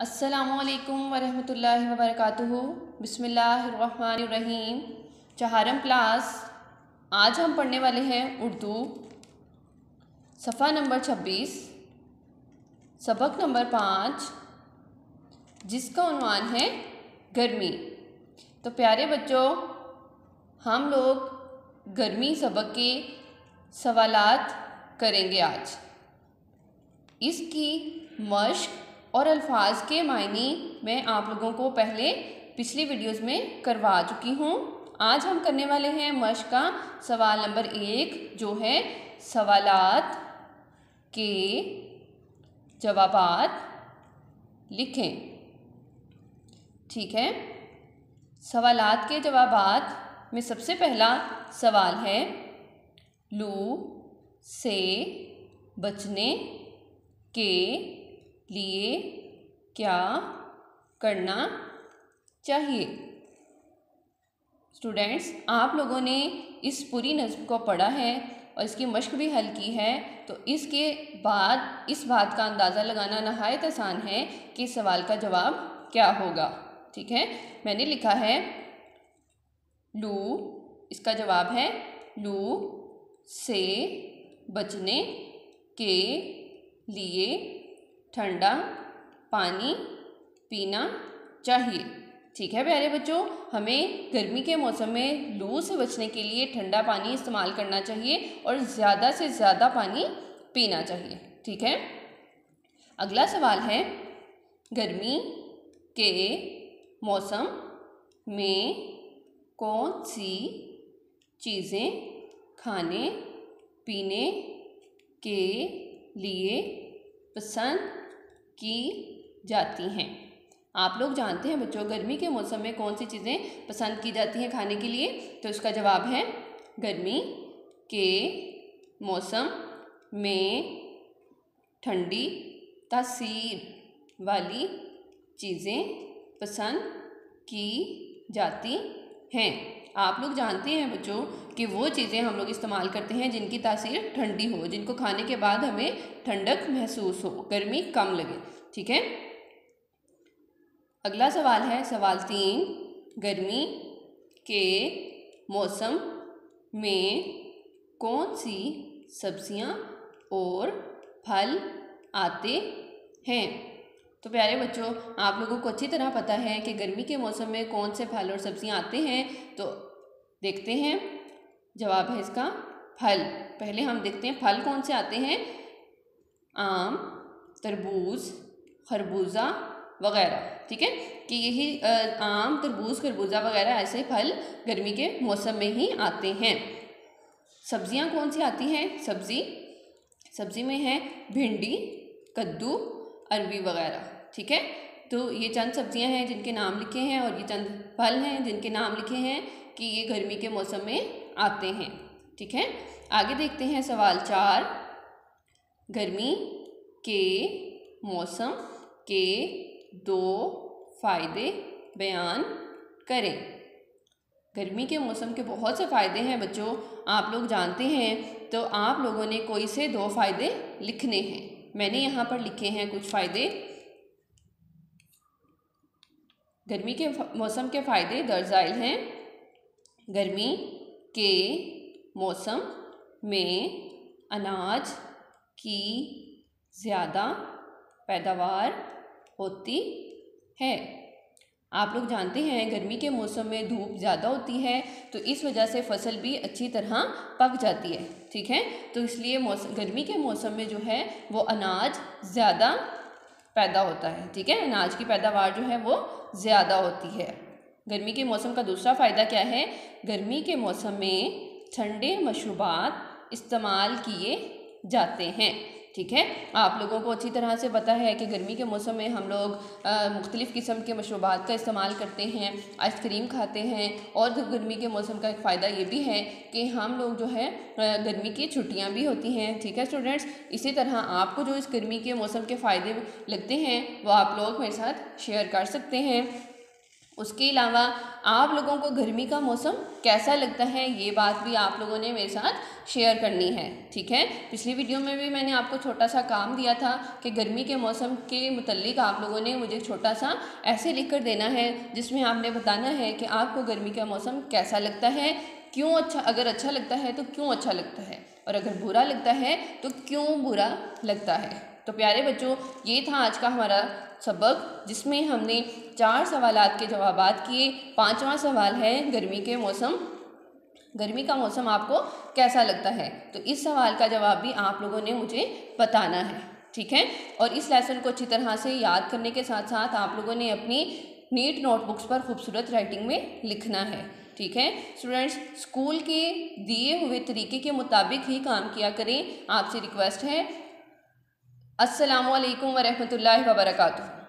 अस्सलामुअलैकुम वरहमतुल्लाहि वबरकातुहू। बिस्मिल्लाहिर्रहमानिर्रहीम। चहारम क्लास, आज हम पढ़ने वाले हैं उर्दू सफ़ा नंबर 26, सबक नंबर 5, जिसका उन्वान है गर्मी। तो प्यारे बच्चों, हम लोग गर्मी सबक के सवालात करेंगे आज। इसकी मश्क और अल्फाज के मायने मैं आप लोगों को पहले पिछली वीडियोस में करवा चुकी हूँ। आज हम करने वाले हैं मश्क का सवाल नंबर 1, जो है सवालात के जवाबात लिखें। ठीक है, सवालात के जवाबात में सबसे पहला सवाल है, लू से बचने के लिए क्या करना चाहिए। स्टूडेंट्स, आप लोगों ने इस पूरी नज़्म को पढ़ा है और इसकी मश्क भी हल की है, तो इसके बाद इस बात का अंदाज़ा लगाना नहायत आसान है कि सवाल का जवाब क्या होगा। ठीक है, मैंने लिखा है लू, इसका जवाब है लू से बचने के लिए ठंडा पानी पीना चाहिए। ठीक है प्यारे बच्चों, हमें गर्मी के मौसम में लू से बचने के लिए ठंडा पानी इस्तेमाल करना चाहिए और ज़्यादा से ज़्यादा पानी पीना चाहिए। ठीक है, अगला सवाल है, गर्मी के मौसम में कौन सी चीज़ें खाने पीने के लिए पसंद की जाती हैं। आप लोग जानते हैं बच्चों, गर्मी के मौसम में कौन सी चीज़ें पसंद की जाती हैं खाने के लिए। तो इसका जवाब है, गर्मी के मौसम में ठंडी तासीर वाली चीज़ें पसंद की जाती हैं। आप लोग जानते हैं बच्चों कि वो चीज़ें हम लोग इस्तेमाल करते हैं जिनकी तासीर ठंडी हो, जिनको खाने के बाद हमें ठंडक महसूस हो, गर्मी कम लगे। ठीक है, अगला सवाल है सवाल 3, गर्मी के मौसम में कौन सी सब्जियां और फल आते हैं। तो प्यारे बच्चों, आप लोगों को अच्छी तरह पता है कि गर्मी के मौसम में कौन से फल और सब्जियां आते हैं। तो देखते हैं, जवाब है इसका फल। पहले हम देखते हैं फल कौन से आते हैं। आम, तरबूज, खरबूजा वगैरह। ठीक है, कि यही आम, तरबूज, खरबूजा वगैरह ऐसे फल गर्मी के मौसम में ही आते हैं। सब्जियां कौन सी आती हैं। सब्जी में है भिंडी, कद्दू, अरबी वगैरह। ठीक है, तो ये चंद सब्जियां हैं जिनके नाम लिखे हैं और ये चंद फल हैं जिनके नाम लिखे हैं कि ये गर्मी के मौसम में आते हैं। ठीक है, आगे देखते हैं सवाल 4, गर्मी के मौसम के 2 फ़ायदे बयान करें। गर्मी के मौसम के बहुत से फ़ायदे हैं बच्चों, आप लोग जानते हैं। तो आप लोगों ने कोई से 2 फ़ायदे लिखने हैं। मैंने यहाँ पर लिखे हैं कुछ फ़ायदे। गर्मी के मौसम के फ़ायदे दर्ज ज़ैल हैं। गर्मी के मौसम में अनाज की ज़्यादा पैदावार होती है। आप लोग जानते हैं गर्मी के मौसम में धूप ज़्यादा होती है, तो इस वजह से फसल भी अच्छी तरह पक जाती है। ठीक है, तो इसलिए गर्मी के मौसम में जो है वो अनाज ज़्यादा पैदा होता है। ठीक है, अनाज की पैदावार जो है वो ज़्यादा होती है। गर्मी के मौसम का दूसरा फ़ायदा क्या है, गर्मी के मौसम में ठंडे मशरूबात इस्तेमाल किए जाते हैं। ठीक है, आप लोगों को अच्छी तरह से पता है कि गर्मी के मौसम में हम लोग मुख्तलिफ़ किस्म के मशरूबात का इस्तेमाल करते हैं, आइसक्रीम खाते हैं। और गर्मी के मौसम का एक फ़ायदा ये भी है कि हम लोग जो है गर्मी की छुट्टियां भी होती हैं। ठीक है स्टूडेंट्स, इसी तरह आपको जो इस गर्मी के मौसम के फ़ायदे लगते हैं वो आप लोग मेरे साथ शेयर कर सकते हैं। उसके अलावा आप लोगों को गर्मी का मौसम कैसा लगता है, ये बात भी आप लोगों ने मेरे साथ शेयर करनी है। ठीक है, पिछली वीडियो में भी मैंने आपको छोटा सा काम दिया था कि गर्मी के मौसम के मुतल्लिक आप लोगों ने मुझे छोटा सा ऐसे लिख कर देना है जिसमें आपने बताना है कि आपको गर्मी का मौसम कैसा लगता है, क्यों अच्छा, अगर अच्छा लगता है तो क्यों अच्छा लगता है, और अगर बुरा लगता है तो क्यों बुरा लगता है। तो प्यारे बच्चों, ये था आज का हमारा सबक जिसमें हमने 4 सवालात के जवाबात किए। 5वां सवाल है गर्मी का मौसम आपको कैसा लगता है। तो इस सवाल का जवाब भी आप लोगों ने मुझे बताना है। ठीक है, और इस लेसन को अच्छी तरह से याद करने के साथ साथ आप लोगों ने अपनी नीट नोटबुक्स पर खूबसूरत राइटिंग में लिखना है। ठीक है स्टूडेंट्स, स्कूल के दिए हुए तरीके के मुताबिक ही काम किया करें, आपसे रिक्वेस्ट है। अस्सलामु अलैकुम वरहमतुल्लाहि वबरकातुहू।